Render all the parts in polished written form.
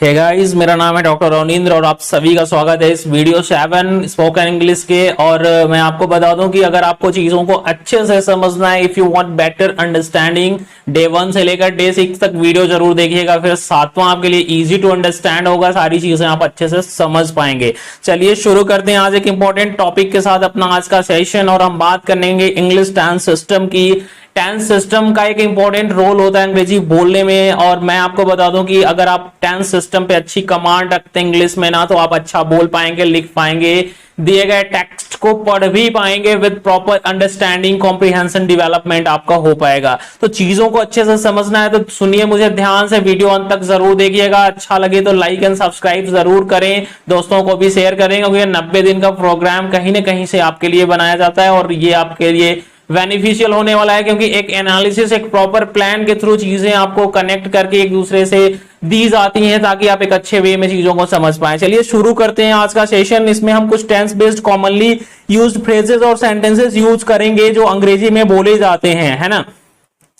Hey guys, मेरा नाम है डॉक्टर रवनींद्र और आप सभी का स्वागत है इस वीडियो 7 स्पोकन इंग्लिश के। और मैं आपको बता दूं कि अगर आपको चीजों को अच्छे से समझना है, if you want better understanding, day 1 से लेकर डे 6 तक वीडियो जरूर देखिएगा। फिर 7वां आपके लिए इजी टू अंडरस्टैंड होगा, सारी चीजें आप अच्छे से समझ पाएंगे। चलिए शुरू करते हैं आज एक इंपॉर्टेंट टॉपिक के साथ अपना आज का सेशन। और हम बात करेंगे इंग्लिश टेंस सिस्टम की। टेंस सिस्टम का एक इंपॉर्टेंट रोल होता है अंग्रेजी बोलने में, और मैं आपको बता दूं कि अगर आप टेंस सिस्टम पे अच्छी कमांड रखते हैं इंग्लिश में ना, तो आप अच्छा बोल पाएंगे, लिख पाएंगे, दिए गए टेक्स्ट को पढ़ भी पाएंगे, with proper understanding, comprehension, development आपका हो पाएगा। तो चीजों को अच्छे से समझना है तो सुनिए मुझे ध्यान से, वीडियो अंत तक जरूर देखिएगा। अच्छा लगे तो लाइक एंड सब्सक्राइब जरूर करें, दोस्तों को भी शेयर करें, क्योंकि 90 दिन का प्रोग्राम कहीं ना कहीं से आपके लिए बनाया जाता है और ये आपके लिए बेनिफिशियल होने वाला है, क्योंकि एक एनालिसिस, एक प्रॉपर प्लान के थ्रू चीजें आपको कनेक्ट करके एक दूसरे से दी जाती हैं ताकि आप एक अच्छे वे में चीजों को समझ पाएं। चलिए शुरू करते हैं आज का सेशन। इसमें हम कुछ tense based commonly used phrases और सेंटेंसेस यूज करेंगे जो अंग्रेजी में बोले जाते हैं, है ना।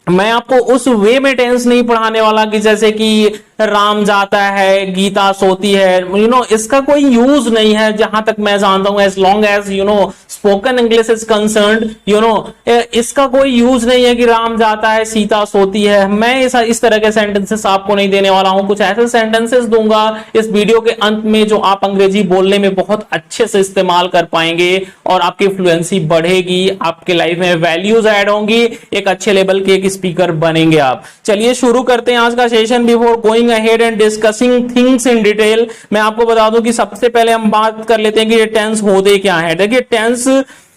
मैं आपको उस वे में टेंस नहीं पढ़ाने वाला कि जैसे कि राम जाता है, गीता सोती है, इसका कोई यूज नहीं है जहां तक मैं जानता हूं। As long as spoken English is concerned, इसका कोई यूज नहीं है कि राम जाता है, सीता सोती है। मैं इस तरह के सेंटेंसेस आपको नहीं देने वाला हूं। कुछ ऐसे सेंटेंसेस दूंगा इस वीडियो के अंत में जो आप अंग्रेजी बोलने में बहुत अच्छे से इस्तेमाल कर पाएंगे और आपकी फ्लुएंसी बढ़ेगी, आपके लाइफ में वैल्यूज ऐड होंगी, एक अच्छे लेवल के एक स्पीकर बनेंगे आप। चलिए शुरू करते हैं आज का session. Before going ahead and discussing things in detail, मैं आपको बता दूं कि सबसे पहले हम बात कर लेते हैं कि ये टेंस होते क्या है। देखिए, टेंस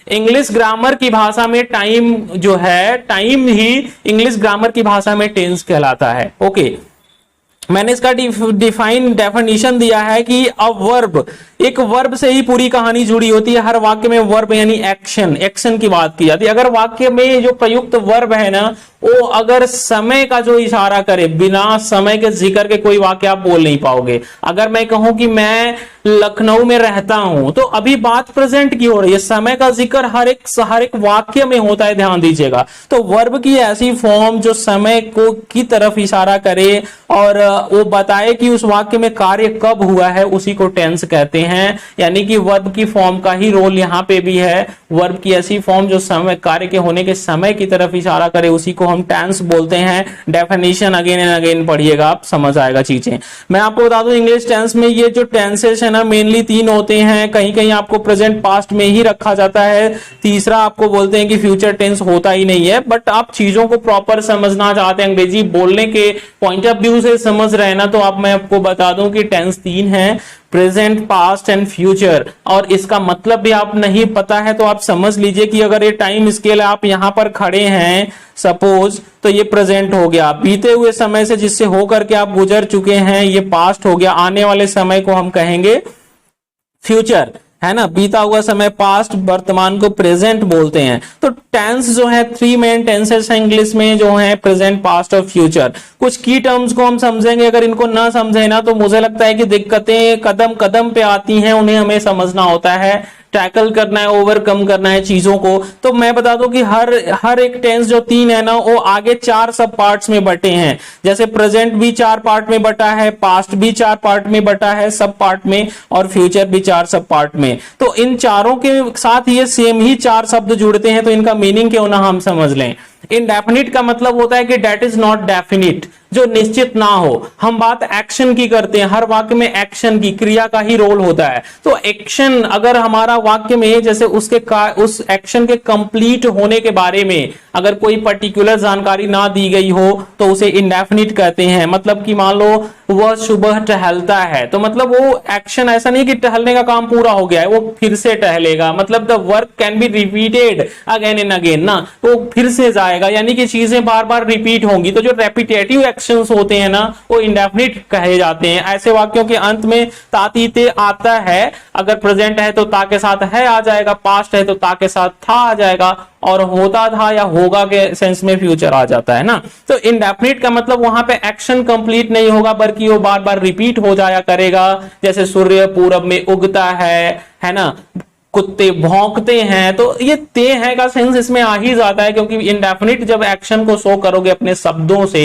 इंग्लिश ग्रामर की भाषा में टाइम जो है, टाइम ही इंग्लिश ग्रामर की भाषा में टेंस कहलाता है। ओके, मैंने इसका डेफिनेशन दिया है कि अ वर्ब, एक वर्ब से ही पूरी कहानी जुड़ी होती है। हर वाक्य में वर्ब यानी एक्शन की बात की जाती है। अगर वाक्य में जो प्रयुक्त वर्ब है ना, वो अगर समय का जो इशारा करे, बिना समय के जिक्र के कोई वाक्य आप बोल नहीं पाओगे। अगर मैं कहूं कि मैं लखनऊ में रहता हूं, तो अभी बात प्रेजेंट की हो रही है, समय का जिक्र हर एक वाक्य में होता है, ध्यान दीजिएगा। तो वर्ब की ऐसी फॉर्म जो समय को की तरफ इशारा करे और वो बताए कि उस वाक्य में कार्य कब हुआ है, उसी को टेंस कहते हैं। यानी कि वर्ब की फॉर्म का ही रोल यहाँ पे भी है। वर्ब की ऐसी फॉर्म जो समय, कार्य के होने के समय की तरफ इशारा करे, उसी को हम टेंस बोलते हैं। डेफिनेशन अगेन एंड अगेन पढ़िएगा, आप समझ आएगा चीजें। मैं आपको बता दूं इंग्लिश टेंस में ये जो टेंसेस है ना, मेनली 3 होते हैं। कहीं कहीं आपको प्रेजेंट पास्ट में ही रखा जाता है। तीसरा आपको बोलते हैं कि फ्यूचर टेंस होता ही नहीं है। बट आप चीजों को प्रॉपर समझना चाहते हैं, अंग्रेजी बोलने के पॉइंट ऑफ व्यू से समझ रहे हैं ना, तो आप मैं आपको बता दूं कि टेंस 3 है, प्रेजेंट, पास्ट एंड फ्यूचर। और इसका मतलब भी आप नहीं पता है तो आप समझ लीजिए कि अगर ये टाइम स्केल आप यहां पर खड़े हैं सपोज, तो ये प्रेजेंट हो गया। बीते हुए समय से जिससे होकर के आप गुजर चुके हैं, ये पास्ट हो गया। आने वाले समय को हम कहेंगे फ्यूचर, है ना। बीता हुआ समय पास्ट, वर्तमान को प्रेजेंट बोलते हैं। तो टेंस जो है 3 मेन टेंसेस हैं इंग्लिश में, जो है प्रेजेंट, पास्ट और फ्यूचर। कुछ की टर्म्स को हम समझेंगे, अगर इनको ना समझे ना तो मुझे लगता है कि दिक्कतें कदम कदम पे आती हैं, उन्हें हमें समझना होता है, टैकल करना है, ओवरकम करना है चीजों को। तो मैं बता दूं कि हर एक टेंस जो 3 है ना, वो आगे 4 सब पार्ट्स में बटे हैं। जैसे प्रेजेंट भी 4 पार्ट में बटा है, पास्ट भी 4 पार्ट में बटा है सब पार्ट में, और फ्यूचर भी 4 सब पार्ट में। तो इन चारों के साथ ये सेम ही 4 शब्द जुड़ते हैं, तो इनका मीनिंग क्यों ना हम समझ लें। इनडेफिनिट का मतलब होता है कि डेट इज नॉट डेफिनिट, जो निश्चित ना हो। हम बात एक्शन की करते हैं, हर वाक्य में एक्शन की, क्रिया का ही रोल होता है। तो एक्शन अगर हमारा वाक्य में जैसे उस एक्शन के कंप्लीट होने के बारे में अगर कोई पर्टिकुलर जानकारी ना दी गई हो तो उसे इंडेफिनिट कहते हैं। मतलब कि मान लो वह सुबह टहलता है, तो मतलब वो एक्शन ऐसा नहीं कि टहलने का काम पूरा हो गया है, वो फिर से टहलेगा। मतलब the work can be repeated again and again ना, वो फिर से जाएगा, यानी कि चीजें बार बार रिपीट होंगी। तो जो रेपिटेटिव एक्शंस होते हैं ना, वो इंडेफिनिट कहे जाते हैं। ऐसे वाक्यों के अंत में तातीते आता है, अगर प्रेजेंट है तो ता के साथ है आ जाएगा, पास्ट है तो ता के साथ था आ जाएगा, और होता था या होगा के सेंस में फ्यूचर आ जाता है ना। तो इंडेफिनिट का मतलब वहां पे एक्शन कंप्लीट नहीं होगा, बल्कि वो बार बार रिपीट हो जाया करेगा। जैसे सूर्य पूरब में उगता है ना, कुत्ते भौंकते हैं, तो ये ते है का सेंस इसमें आ ही जाता है, क्योंकि इंडेफिनिट जब एक्शन को शो करोगे अपने शब्दों से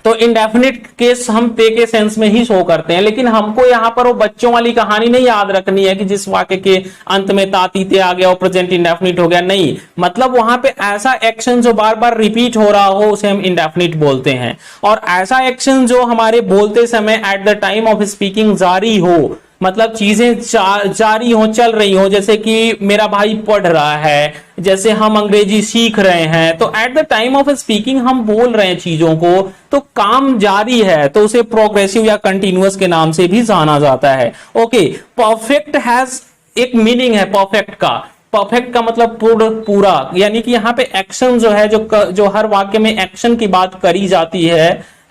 तो इंडेफिनिट केस हम पे के सेंस में ही शो करते हैं, लेकिन हमको यहाँ पर वो बच्चों वाली कहानी नहीं याद रखनी है कि जिस वाक्य के अंत में तातीते आ गया और प्रेजेंट इंडेफिनिट हो गया। नहीं, मतलब वहां पे ऐसा एक्शन जो बार बार रिपीट हो रहा हो उसे हम इंडेफिनिट बोलते हैं, और ऐसा एक्शन जो हमारे बोलते समय at the time of speaking जारी हो, मतलब चीजें जारी हो, चल रही हो, जैसे कि मेरा भाई पढ़ रहा है, जैसे हम अंग्रेजी सीख रहे हैं, तो at the time of speaking हम बोल रहे हैं चीजों को, तो काम जारी है, तो उसे प्रोग्रेसिव या कंटिन्यूअस के नाम से भी जाना जाता है। ओके, परफेक्ट हैज एक मीनिंग है परफेक्ट का। परफेक्ट का मतलब पूरा, यानी कि यहाँ पे एक्शन जो है, जो हर वाक्य में एक्शन की बात करी जाती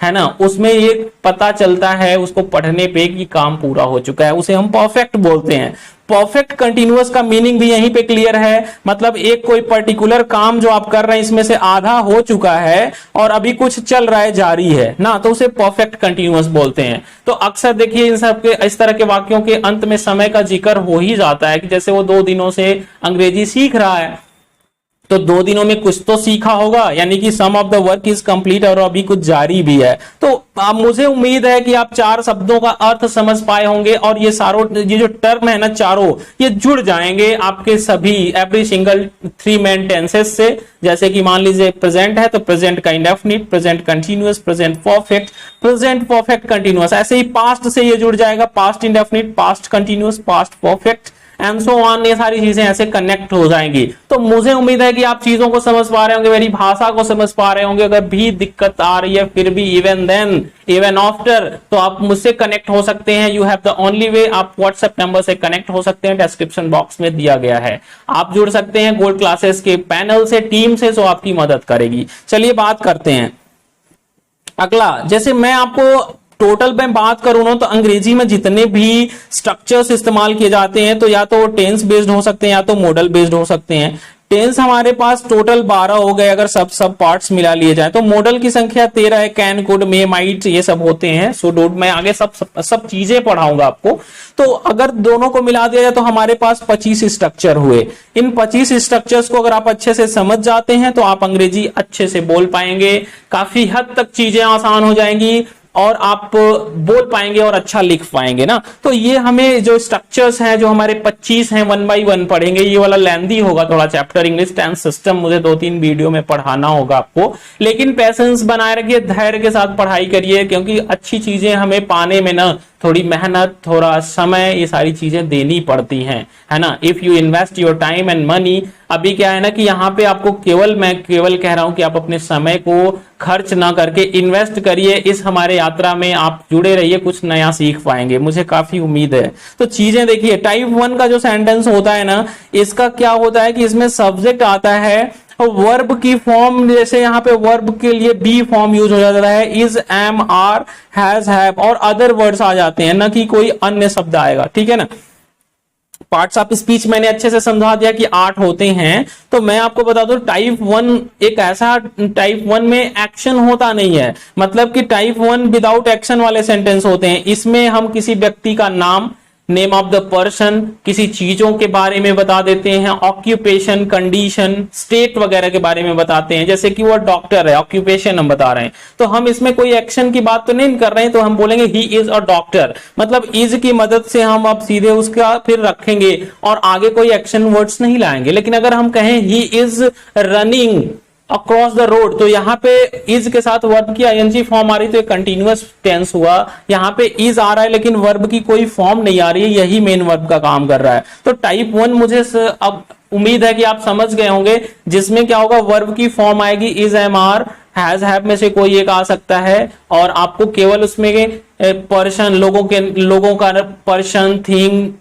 है ना, उसमें ये पता चलता है उसको पढ़ने पे कि काम पूरा हो चुका है, उसे हम परफेक्ट बोलते हैं। परफेक्ट कंटिन्यूअस का मीनिंग भी यहीं पे क्लियर है, मतलब एक कोई पर्टिकुलर काम जो आप कर रहे हैं इसमें से आधा हो चुका है और अभी कुछ चल रहा है, जारी है ना, तो उसे परफेक्ट कंटिन्यूअस बोलते हैं। तो अक्सर देखिए इन सब के इस तरह के वाक्यों के अंत में समय का जिक्र हो ही जाता है, कि जैसे वो 2 दिनों से अंग्रेजी सीख रहा है, तो 2 दिनों में कुछ तो सीखा होगा, यानी कि some of the work is complete, और अभी कुछ जारी भी है। तो मुझे उम्मीद है कि आप 4 शब्दों का अर्थ समझ पाए होंगे, और ये जो टर्म है ना चारों, ये जुड़ जाएंगे आपके सभी एवरी सिंगल 3 मेन टेंसेस से। जैसे कि मान लीजिए प्रेजेंट है तो प्रेजेंट का indefinite, present continuous, present perfect, present perfect continuous, ऐसे ही पास्ट से ये जुड़ जाएगा, past indefinite, past continuous, past perfect and so on, ये सारी चीजें ऐसे कनेक्ट हो जाएंगी। तो मुझे उम्मीद है कि आप चीजों को समझ पा रहे होंगे, मेरी भाषा को समझ पा रहे होंगे। अगर भी दिक्कत आ रही है फिर भी इवन देन इवन आफ्टर, तो आप मुझसे कनेक्ट हो सकते हैं। You have the only way, आप व्हाट्सएप नंबर से कनेक्ट हो सकते हैं, डिस्क्रिप्शन बॉक्स में दिया गया है। आप जुड़ सकते हैं गोल्ड क्लासेस के पैनल से, टीम से, जो आपकी मदद करेगी। चलिए बात करते हैं अगला। जैसे मैं आपको टोटल में बात करूं ना, तो अंग्रेजी में जितने भी स्ट्रक्चर्स इस्तेमाल किए जाते हैं, तो या तो टेंस बेस्ड हो सकते हैं या तो मॉडल बेस्ड हो सकते हैं। टेंस हमारे पास टोटल 12 हो गए अगर सब पार्ट्स मिला लिए जाए, तो मॉडल की संख्या 13 है, कैन, कुड, मे, माइट, ये सब होते हैं। सो डोंट, मैं आगे सब चीजें पढ़ाऊंगा आपको। तो अगर दोनों को मिला दिया जाए तो हमारे पास 25 स्ट्रक्चर हुए। इन 25 स्ट्रक्चर्स को अगर आप अच्छे से समझ जाते हैं तो आप अंग्रेजी अच्छे से बोल पाएंगे, काफी हद तक चीजें आसान हो जाएंगी और आप बोल पाएंगे और अच्छा लिख पाएंगे ना। तो ये हमें जो स्ट्रक्चर्स हैं, जो हमारे 25 हैं, 1 बाय 1 पढ़ेंगे। ये वाला लेंथी होगा थोड़ा चैप्टर, इंग्लिश टेंस सिस्टम मुझे 2-3 वीडियो में पढ़ाना होगा आपको, लेकिन पेशेंस बनाए रखिए, धैर्य के साथ पढ़ाई करिए, क्योंकि अच्छी चीजें हमें पाने में ना थोड़ी मेहनत, थोड़ा समय, ये सारी चीजें देनी पड़ती हैं, है ना। If you invest your time and money, अभी क्या है ना कि यहाँ पे आपको मैं केवल कह रहा हूं कि आप अपने समय को खर्च ना करके इन्वेस्ट करिए इस हमारे यात्रा में, आप जुड़े रहिए, कुछ नया सीख पाएंगे, मुझे काफी उम्मीद है। तो चीजें देखिए, टाइप 1 का जो सेंटेंस होता है ना, इसका क्या होता है कि इसमें सब्जेक्ट आता है, वर्ब की फॉर्म, जैसे यहाँ पे वर्ब के लिए बी फॉर्म यूज हो जाता है, is, am, are, has, have और अदर वर्ड्स आ जाते हैं, ना कि कोई अन्य शब्द आएगा, ठीक है ना। पार्ट्स ऑफ स्पीच मैंने अच्छे से समझा दिया कि 8 होते हैं। तो मैं आपको बता दूं, टाइप 1 एक ऐसा, टाइप 1 में एक्शन होता नहीं है, मतलब कि टाइप 1 विदाउट एक्शन वाले सेंटेंस होते हैं। इसमें हम किसी व्यक्ति का नाम, नेम ऑफ द पर्सन, किसी चीजों के बारे में बता देते हैं, ऑक्यूपेशन, कंडीशन, स्टेट वगैरह के बारे में बताते हैं। जैसे कि वो डॉक्टर है, ऑक्यूपेशन हम बता रहे हैं, तो हम इसमें कोई एक्शन की बात तो नहीं कर रहे हैं, तो हम बोलेंगे ही इज अ डॉक्टर, मतलब इज की मदद से हम अब सीधे उसका फिर रखेंगे और आगे कोई एक्शन वर्ड्स नहीं लाएंगे। लेकिन अगर हम कहें he is running across the road, तो यहाँ पे इज के साथ वर्ब की आईएनजी फॉर्म आ रही, तो एक कंटिन्यूअस टेंस हुआ। यहाँ पे इज आ रहा है लेकिन वर्ब की कोई फॉर्म नहीं आ रही है, यही मेन वर्ब का काम कर रहा है। तो टाइप 1 मुझे अब उम्मीद है कि आप समझ गए होंगे, जिसमें क्या होगा, वर्ब की फॉर्म आएगी is, am, are, has, have में से कोई एक आ सकता है, और आपको केवल उसमें पर्सन, लोगों का पर्सन, थिंग,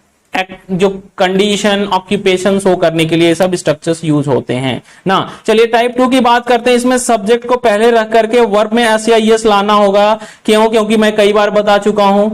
जो कंडीशन, ऑक्यूपेशन शो करने के लिए सब स्ट्रक्चर्स यूज होते हैं ना। चलिए टाइप 2 की बात करते हैं। इसमें सब्जेक्ट को पहले रख करके वर्ब में एस या यस लाना होगा। क्यों? क्योंकि मैं कई बार बता चुका हूं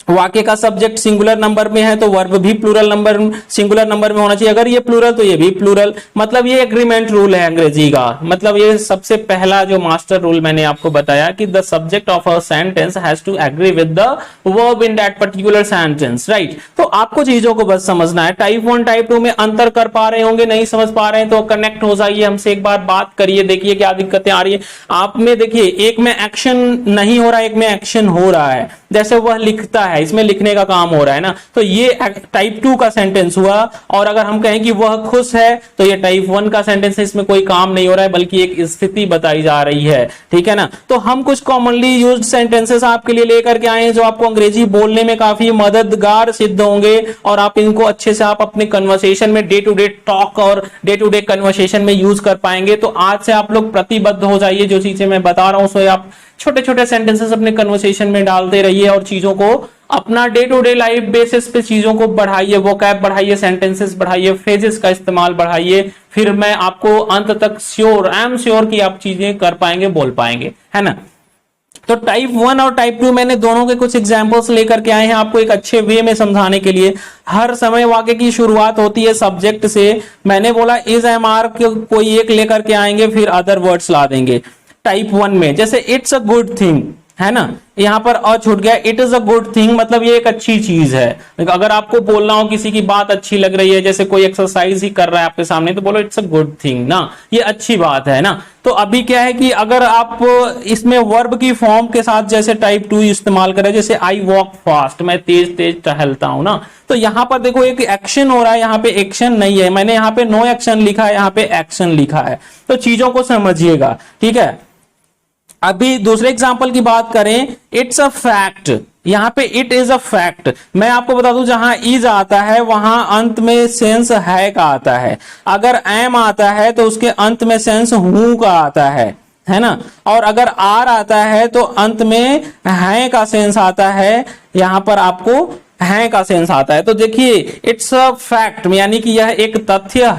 वाक्य का सब्जेक्ट सिंगुलर नंबर में है तो वर्ब भी प्लूरल नंबर सिंगुलर नंबर में होना चाहिए, अगर ये प्लूरल तो ये भी प्लूरल। मतलब ये एग्रीमेंट रूल है अंग्रेजी का, मतलब ये सबसे पहला जो मास्टर रूल मैंने आपको बताया कि the subject of a sentence has to agree with the verb in that particular sentence, right. तो आपको चीजों को बस समझना है। टाइप 1 टाइप 2 में अंतर कर पा रहे होंगे, नहीं समझ पा रहे हैं तो कनेक्ट हो जाइए हमसे, एक बार बात करिए, देखिए क्या दिक्कतें आ रही है आप में। देखिए एक में एक्शन नहीं हो रहा है, एक में एक्शन हो रहा है, जैसे वह लिखता है, इसमें लिखने का काम हो रहा है ना, तो ये टाइप 2 का सेंटेंस हुआ। और अगर हम कहें कि वह खुश है तो ये टाइप 1 का सेंटेंस है, इसमें कोई काम नहीं हो रहा है बल्कि एक स्थिति बताई जा रही है, ठीक है ना। तो हम कुछ कॉमनली यूज्ड सेंटेंसेस आपके लिए लेकर के आए हैं जो आपको अंग्रेजी बोलने में काफी मददगार सिद्ध होंगे, और आप इनको अच्छे से आप अपने कन्वर्सेशन में डे टू डे टॉक और डे टू डे कन्वर्सेशन में यूज कर पाएंगे। तो आज से आप लोग प्रतिबद्ध हो जाइए, जो चीजें मैं बता रहा हूं सो आप छोटे छोटे सेंटेंसेस अपने कन्वर्सेशन में डालते रहिए और चीजों को अपना day to day life basis पे चीजों को बढ़ाइए, वोकैब बढ़ाइए, सेंटेंसेस बढ़ाइए, फ्रेजेस का इस्तेमाल बढ़ाइए। फिर मैं आपको अंत तक श्योर, आई एम श्योर कि आप चीजें कर पाएंगे, बोल पाएंगे, है ना। तो टाइप 1 और टाइप 2 मैंने दोनों के कुछ एग्जांपल्स लेकर के आए हैं आपको एक अच्छे वे में समझाने के लिए। हर समय वाक्य की शुरुआत होती है सब्जेक्ट से। मैंने बोला इज एम आर कोई एक लेकर के आएंगे, फिर अदर वर्ड्स ला देंगे। टाइप 1 में जैसे इट्स अ गुड थिंग, है ना, यहां पर अ छूट गया, it is a good thing मतलब ये एक अच्छी चीज है। अगर आपको बोलना हो किसी की बात अच्छी लग रही है, जैसे कोई एक्सरसाइज ही कर रहा है आपके सामने, तो बोलो इट्स अ गुड थिंग ना, ये अच्छी बात है ना। तो अभी क्या है कि अगर आप इसमें वर्ब की फॉर्म के साथ जैसे टाइप 2 इस्तेमाल करें, जैसे आई वॉक फास्ट, मैं तेज तेज टहलता हूं ना, तो यहां पर देखो एक एक्शन हो रहा है, यहां पे एक्शन नहीं है, मैंने यहां पे नो एक्शन लिखा है, यहां पे एक्शन लिखा है। तो चीजों को समझिएगा, ठीक है। अभी दूसरे एग्जाम्पल की बात करें, इट्स अ फैक्ट, यहां पे इट इज अ फैक्ट। मैं आपको बता दूं जहां इज आता है वहां अंत में सेंस है का आता है, अगर एम आता है तो उसके अंत में सेंस हूं का आता है ना। और अगर आर आता है तो अंत में है का सेंस आता है, यहां पर आपको है का सेंस आता है। तो देखिए इट्स अ फैक्ट यानी कि यह एक तथ्य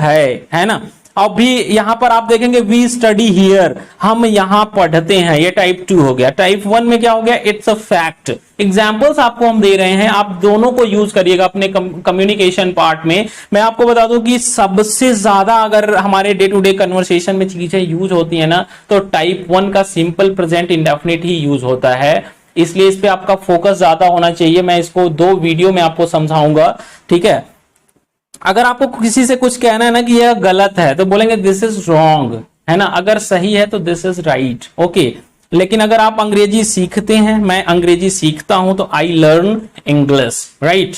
है ना। अभी यहां पर आप देखेंगे वी स्टडी हियर, हम यहां पढ़ते हैं, ये टाइप 2 हो गया। टाइप 1 में क्या हो गया, इट्स अ फैक्ट। एग्जाम्पल्स आपको हम दे रहे हैं, आप दोनों को यूज करिएगा अपने कम्युनिकेशन पार्ट में। मैं आपको बता दूं कि सबसे ज्यादा अगर हमारे डे टू डे कन्वर्सेशन में चीजें यूज होती है ना, तो टाइप 1 का सिंपल प्रेजेंट इंडेफिनिट ही यूज होता है, इसलिए इस पे आपका फोकस ज्यादा होना चाहिए। मैं इसको 2 वीडियो में आपको समझाऊंगा, ठीक है। अगर आपको किसी से कुछ कहना है ना कि यह गलत है, तो बोलेंगे दिस इज रॉन्ग, है ना। अगर सही है तो दिस इज राइट, ओके। लेकिन अगर आप अंग्रेजी सीखते हैं, मैं अंग्रेजी सीखता हूं, तो आई लर्न इंग्लिश, राइट।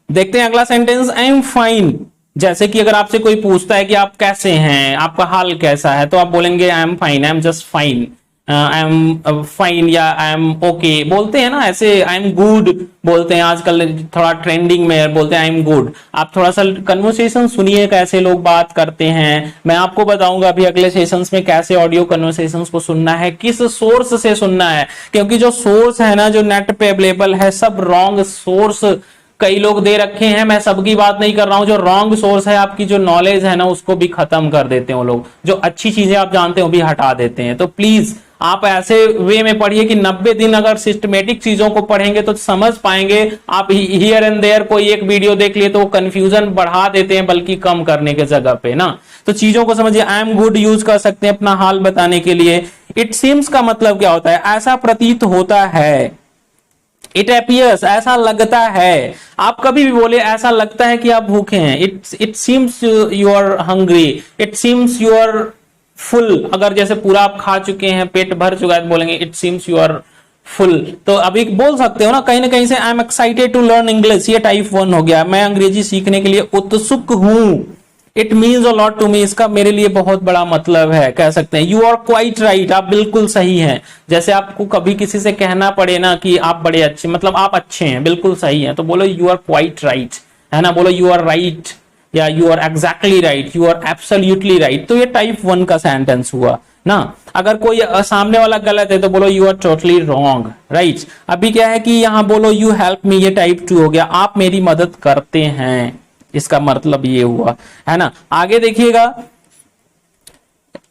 देखते हैं अगला सेंटेंस, आई एम फाइन। जैसे कि अगर आपसे कोई पूछता है कि आप कैसे हैं, आपका हाल कैसा है, तो आप बोलेंगे I am fine, I am just fine, I am fine या आई एम ओके बोलते हैं ना, ऐसे आई एम गुड बोलते हैं, आजकल थोड़ा ट्रेंडिंग में बोलते हैं आई एम गुड। आप थोड़ा सा कन्वर्सेशन सुनिए कैसे लोग बात करते हैं, मैं आपको बताऊंगा अभी अगले सेशंस में कैसे ऑडियो कन्वर्सेशंस को सुनना है, किस सोर्स से सुनना है, क्योंकि जो सोर्स है ना जो नेट पे अवेलेबल है, सब रॉन्ग सोर्स कई लोग दे रखे हैं। मैं सबकी बात नहीं कर रहा हूं, जो रॉन्ग सोर्स है आपकी जो नॉलेज है ना उसको भी खत्म कर देते हैं वो लोग, जो अच्छी चीजें आप जानते हो भी हटा देते हैं। तो प्लीज आप ऐसे वे में पढ़िए कि 90 दिन अगर सिस्टमेटिक चीजों को पढ़ेंगे तो समझ पाएंगे। आप हियर एंड देयर कोई एक वीडियो देख लिए तो कंफ्यूजन बढ़ा देते हैं बल्कि कम करने के जगह पे ना। तो चीजों को समझिए, आई एम गुड यूज कर सकते हैं अपना हाल बताने के लिए। इट सीम्स का मतलब क्या होता है, ऐसा प्रतीत होता है। इट अपीयर्स, ऐसा लगता है। आप कभी भी बोले ऐसा लगता है कि आप भूखे हैं, it seems you are hungry, it seems you are full. अगर जैसे पूरा आप खा चुके हैं, पेट भर चुका है, तो बोलेंगे it seems you are full. तो अभी बोल सकते हो ना कहीं से, I am excited to learn English, ये टाइप 1 हो गया, मैं अंग्रेजी सीखने के लिए उत्सुक हूं। It means a lot to me, इसका मेरे लिए बहुत बड़ा मतलब है, कह सकते हैं। यू आर क्वाइट राइट, आप बिल्कुल सही हैं। जैसे आपको कभी किसी से कहना पड़े ना कि आप बड़े अच्छे, मतलब आप अच्छे हैं, बिल्कुल सही हैं, तो बोलो यू आर क्वाइट राइट, है ना। बोलो यू आर राइट या you are exactly right, you are absolutely right. तो ये टाइप 1 का सेंटेंस हुआ ना। अगर कोई सामने वाला गलत है तो बोलो you are totally wrong, right. अभी क्या है कि यहां बोलो यू हेल्प मी, ये टाइप 2 हो गया, आप मेरी मदद करते हैं, इसका मतलब ये हुआ, है ना। आगे देखिएगा,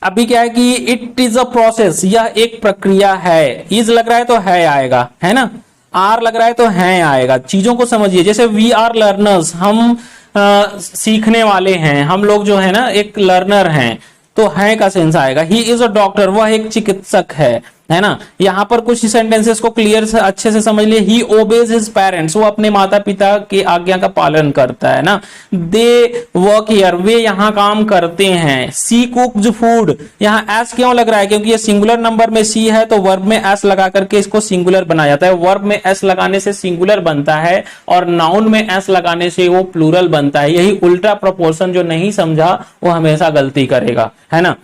अभी क्या है कि इट इज अ प्रोसेस, यह एक प्रक्रिया है। इज लग रहा है तो है आएगा, है ना। आर लग रहा है तो हैं आएगा। चीजों को समझिए, जैसे वी आर लर्नर्स, हम सीखने वाले हैं, हम लोग जो है ना एक लर्नर हैं, तो है का सेंस आएगा। ही इज अ डॉक्टर, वह एक चिकित्सक है ना। यहां पर कुछ सेंटेंसेस को क्लियर से अच्छे से समझ लिए। ही ओबेज हिज पेरेंट्स, वो अपने माता पिता की आज्ञा का पालन करता है ना। दे वर्क हियर, वे यहां काम करते हैं। सी कुक्ड फूड, यहां एस क्यों लग रहा है, क्योंकि ये सिंगुलर नंबर में सी है तो वर्ब में एस लगा करके इसको सिंगुलर बनाया जाता है। वर्ब में एस लगाने से सिंगुलर बनता है और नाउन में एस लगाने से वो प्लूरल बनता है। यही उल्टा प्रोपोर्शन जो नहीं समझा वो हमेशा गलती करेगा, है ना।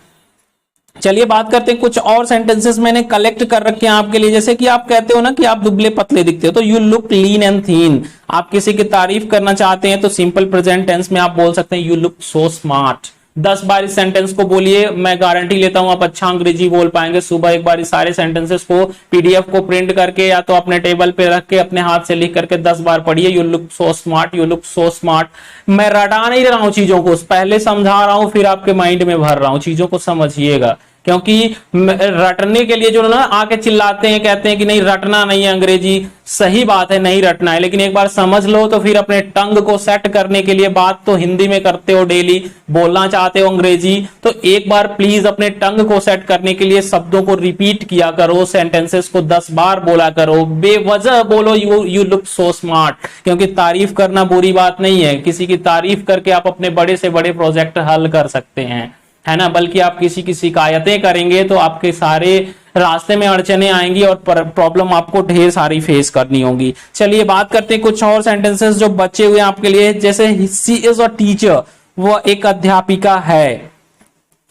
चलिए बात करते हैं, कुछ और सेंटेंसेस मैंने कलेक्ट कर रखे हैं आपके लिए। जैसे कि आप कहते हो ना कि आप दुबले पतले दिखते हो, तो यू लुक लीन एंड थीन। आप किसी की तारीफ करना चाहते हैं तो सिंपल प्रेजेंट टेंस में आप बोल सकते हैं यू लुक सो स्मार्ट। 10 बार इस सेंटेंस को बोलिए, मैं गारंटी लेता हूं आप अच्छा अंग्रेजी बोल पाएंगे। सुबह एक बार इस सारे सेंटेंसेस को पीडीएफ को प्रिंट करके या तो अपने टेबल पे रख के अपने हाथ से लिख करके 10 बार पढ़िए। You look so smart, you look so smart. मैं रटा नहीं रहा हूं चीजों को, पहले समझा रहा हूं फिर आपके माइंड में भर रहा हूं। चीजों को समझिएगा, क्योंकि रटने के लिए जो ना आके चिल्लाते हैं, कहते हैं कि नहीं रटना नहीं है अंग्रेजी। सही बात है, नहीं रटना है, लेकिन एक बार समझ लो तो फिर अपने टंग को सेट करने के लिए, बात तो हिंदी में करते हो डेली, बोलना चाहते हो अंग्रेजी, तो एक बार प्लीज अपने टंग को सेट करने के लिए शब्दों को रिपीट किया करो, सेंटेंसेस को 10 बार बोला करो, बेवजह बोलो यू लुक सो स्मार्ट। क्योंकि तारीफ करना बुरी बात नहीं है, किसी की तारीफ करके आप अपने बड़े से बड़े प्रोजेक्ट हल कर सकते हैं, है ना। बल्कि आप किसी की शिकायतें करेंगे तो आपके सारे रास्ते में अड़चने आएंगी और प्रॉब्लम आपको ढेर सारी फेस करनी होगी। चलिए बात करते हैं कुछ और सेंटेंसेस जो बचे हुए आपके लिए। जैसे सी इज अ टीचर, वो एक अध्यापिका है।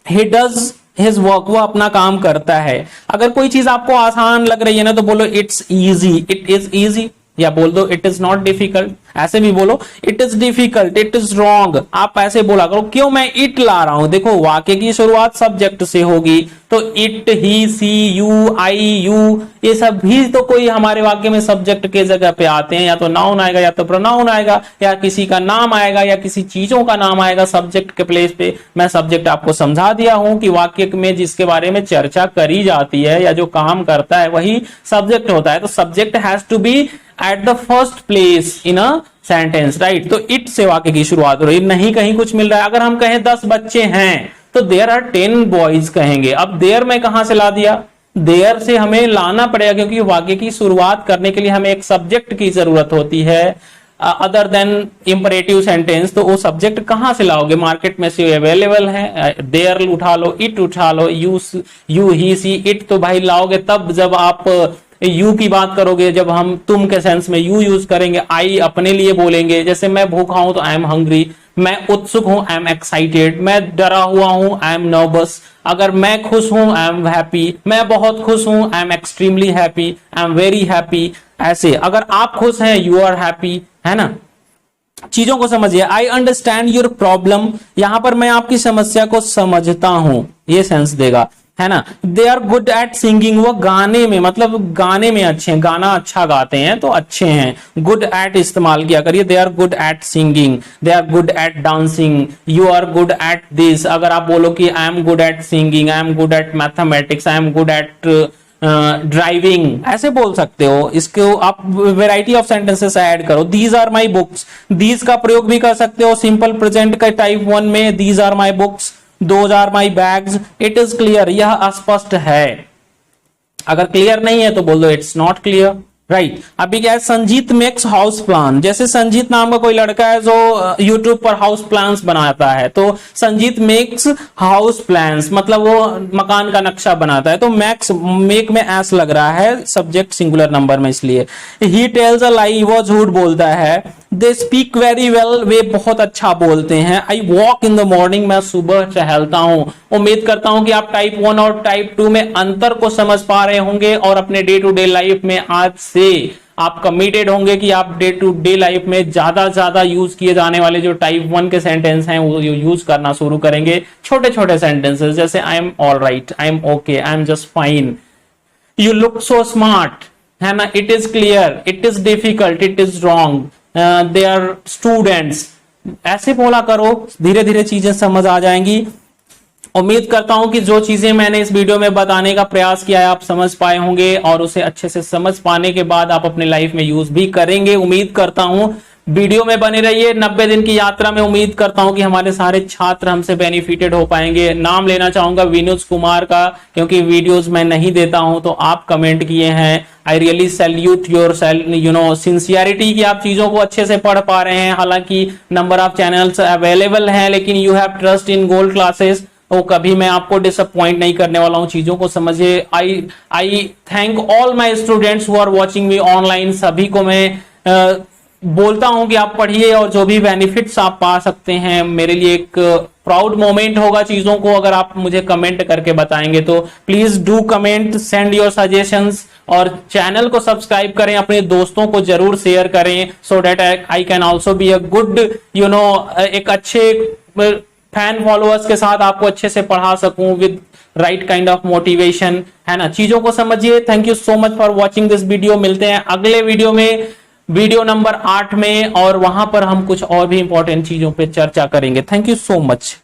ही डज हिज वर्क, वो अपना काम करता है। अगर कोई चीज आपको आसान लग रही है ना तो बोलो it's easy, it is easy, या बोल दो इट इज नॉट डिफिकल्ट। ऐसे भी बोलो it is difficult, it is wrong. आप ऐसे बोला करो। क्यों मैं इट ला रहा हूं, देखो वाक्य की शुरुआत सब्जेक्ट से होगी, तो it, he, she, you, I, you, ये सब भी तो कोई हमारे वाक्य में सब्जेक्ट के जगह पे आते हैं। या तो नाउन आएगा या तो प्रोनाउन आएगा या किसी का नाम आएगा या किसी चीजों का नाम आएगा सब्जेक्ट के प्लेस पे। मैं सब्जेक्ट आपको समझा दिया हूं कि वाक्य में जिसके बारे में चर्चा करी जाती है या जो काम करता है वही सब्जेक्ट होता है। तो subject has to be at the first place in a sentence, right. तो इट से वाक्य की शुरुआत हो रही, नहीं कहीं कुछ मिल रहा है। अगर हम कहें 10 बच्चे हैं तो देयर आर 10 बॉयज कहेंगे। अब देयर में कहां से ला दिया, देयर से हमें लाना पड़ेगा क्योंकि वाक्य की शुरुआत करने के लिए हमें एक सब्जेक्ट की जरूरत होती है अदर देन इंपरेटिव सेंटेंस। तो वो सब्जेक्ट कहां से लाओगे, मार्केट में से अवेलेबल है। देयर उठा लो, इट उठा लो, यू, ही, सी, इट तो भाई लाओगे तब जब आप यू की बात करोगे, जब हम तुम के सेंस में यू यूज करेंगे। आई अपने लिए बोलेंगे, जैसे मैं भूखा हूं तो आई एम हंग्री, मैं उत्सुक हूं आई एम एक्साइटेड, मैं डरा हुआ हूं आई एम नर्वस, अगर मैं खुश हूं आई एम हैप्पी, मैं बहुत खुश हूं I am extremely happy, I am very happy. ऐसे अगर आप खुश हैं यू आर हैप्पी, है ना। चीजों को समझिए। आई अंडरस्टैंड योर प्रॉब्लम, यहां पर मैं आपकी समस्या को समझता हूं, ये सेंस देगा, है ना। They are good at singing, वो गाने में मतलब गाने में अच्छे हैं, गाना अच्छा गाते हैं तो अच्छे हैं। गुड एट इस्तेमाल किया करिए। They are good at singing, they are good at dancing, you are good at this. अगर आप बोलो कि I am good at singing, I am good at mathematics, I am good at driving, ऐसे बोल सकते हो। इसको आप वेराइटी ऑफ सेंटेंसेस ऐड करो। These are my books, these का प्रयोग भी कर सकते हो सिंपल प्रेजेंट का टाइप 1 में। These are my books, those are my bags. It is clear, यह स्पष्ट है। अगर क्लियर नहीं है तो बोल दो इट्स नॉट क्लियर, राइट। अभी क्या है, संजीत मेक्स हाउस प्लान। जैसे संजीत नाम का कोई लड़का है जो यूट्यूब पर हाउस प्लान्स बनाता है, तो संजीत मेक्स हाउस प्लान्स मतलब वो मकान का नक्शा बनाता है। तो मैक्स, मेक में एस लग रहा है, सब्जेक्ट सिंगुलर नंबर में इसलिए। ही टेल्स अ लाई, वो झूठ बोलता है। दे स्पीक वेरी वेल, वे बहुत अच्छा बोलते हैं। I walk in the morning, मैं सुबह टहलता हूं। उम्मीद करता हूं कि आप टाइप 1 और टाइप 2 में अंतर को समझ पा रहे होंगे और अपने डे टू डे लाइफ में आज से आप कमिटेड होंगे कि आप डे टू डे लाइफ में ज्यादा यूज किए जाने वाले जो टाइप 1 के सेंटेंस हैं वो यूज करना शुरू करेंगे। छोटे छोटे सेंटेंसेस जैसे I am all right, I am okay, I am just fine, you look so smart, है ना। It is clear, it is difficult, it is wrong, they are students. ऐसे बोला करो, धीरे धीरे चीजें समझ आ जाएंगी। उम्मीद करता हूं कि जो चीजें मैंने इस वीडियो में बताने का प्रयास किया है आप समझ पाए होंगे और उसे अच्छे से समझ पाने के बाद आप अपने लाइफ में यूज भी करेंगे। उम्मीद करता हूं वीडियो में बने रहिए। 90 दिन की यात्रा में उम्मीद करता हूं कि हमारे सारे छात्र हमसे बेनिफिटेड हो पाएंगे। नाम लेना चाहूंगा विनोद कुमार का, क्योंकि वीडियोस मैं नहीं देता हूं तो आप कमेंट किए हैं। I really salute your sincerity कि आप चीजों को अच्छे से पढ़ पा रहे हैं। हालांकि नंबर ऑफ चैनल्स अवेलेबल हैं, लेकिन you have trust in gold classes, तो कभी मैं आपको डिसअपॉइंट नहीं करने वाला हूं। चीजों को समझिए। I thank all my students who are watching me online. सभी को मैं बोलता हूं कि आप पढ़िए और जो भी बेनिफिट्स आप पा सकते हैं, मेरे लिए एक प्राउड मोमेंट होगा चीजों को अगर आप मुझे कमेंट करके बताएंगे। तो please do comment, send your suggestions और चैनल को सब्सक्राइब करें, अपने दोस्तों को जरूर शेयर करें, so that I can also be a good एक अच्छे फैन फॉलोअर्स के साथ आपको अच्छे से पढ़ा सकूं with right kind of motivation, है ना। चीजों को समझिए। Thank you so much for watching this video. मिलते हैं अगले वीडियो में, वीडियो नंबर 8 में, और वहां पर हम कुछ और भी इंपॉर्टेंट चीजों पे चर्चा करेंगे। Thank you so much.